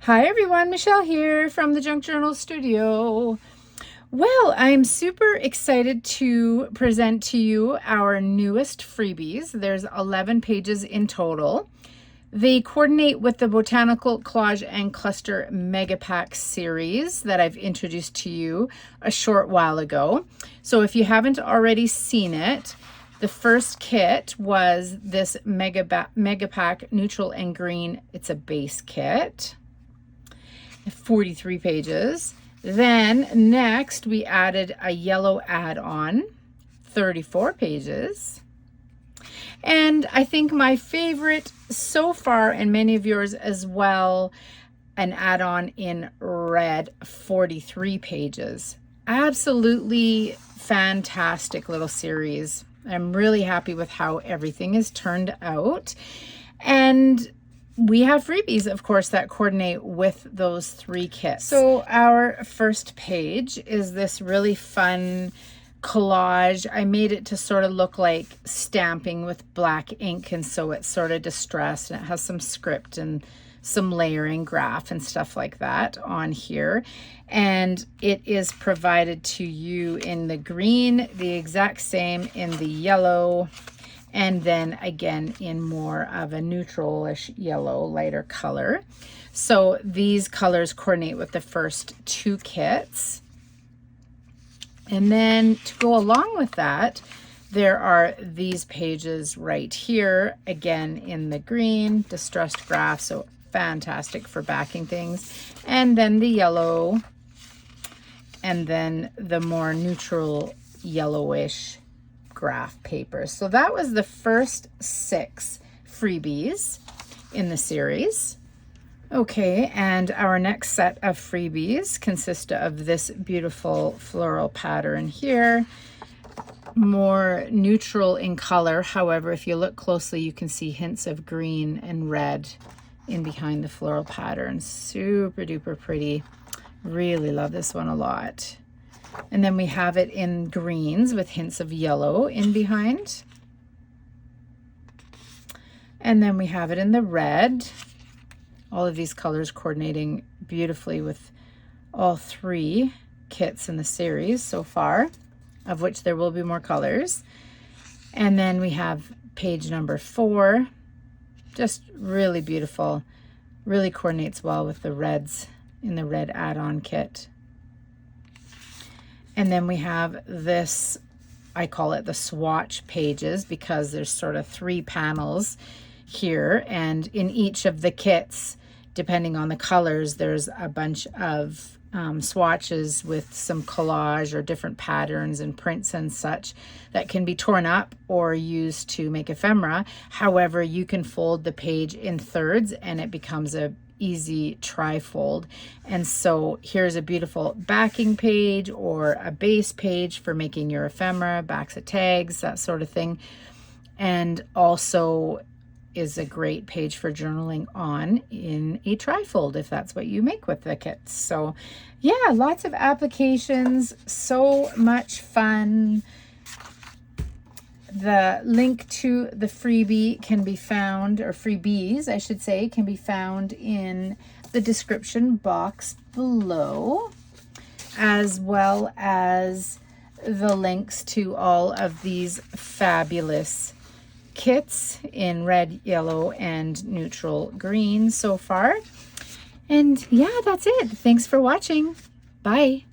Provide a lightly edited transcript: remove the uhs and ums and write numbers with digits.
Hi everyone, Michelle here from the Junk Journal Studio. Well, I'm super excited to present to you our newest freebies. There's 11 pages in total. They coordinate with the Botanical Collage and Cluster Mega Pack series that I've introduced to you a short while ago. So if you haven't already seen it, the first kit was this Mega Pack Neutral and Green. It's a base kit. 43 pages. Then next we added a yellow add-on, 34 pages. And I think my favorite so far, and many of yours as well, an add-on in red, 43 pages. Absolutely fantastic little series. I'm really happy with how everything has turned out. And we have freebies, of course, that coordinate with those three kits. So our first page is this really fun collage. I made it to sort of look like stamping with black ink, and so it's sort of distressed, and it has some script and some layering, graph and stuff like that on here. And it is provided to you in the green, the exact same in the yellow, and then again in more of a neutral-ish yellow, lighter color. So these colors coordinate with the first two kits. And then to go along with that, there are these pages right here, again in the green, distressed graph, so fantastic for backing things. And then the yellow, and then the more neutral yellowish graph papers. So that was the first 6 freebies in the series. Okay, and our next set of freebies consist of this beautiful floral pattern here, more neutral in color. However, if you look closely, you can see hints of green and red in behind the floral pattern. Super duper pretty. Really love this one a lot. And then we have it in greens with hints of yellow in behind. And then we have it in the red. All of these colors coordinating beautifully with all 3 kits in the series so far, of which there will be more colors. And then we have page number 4. Just really beautiful. Really coordinates well with the reds in the red add-on kit. And then we have this, I call it the swatch pages, because there's sort of 3 panels here, and in each of the kits, depending on the colors, there's a bunch of swatches with some collage or different patterns and prints and such that can be torn up or used to make ephemera. However, you can fold the page in thirds and it becomes a easy tri-fold. And so here's a beautiful backing page or a base page for making your ephemera, backs of tags, that sort of thing. And also is a great page for journaling on in a tri-fold if that's what you make with the kits. So yeah, lots of applications, so much fun. The link to the freebie can be found, or freebies I should say, can be found in the description box below, as well as the links to all of these fabulous kits in red, yellow, and neutral green so far. And yeah, that's it. Thanks for watching. Bye.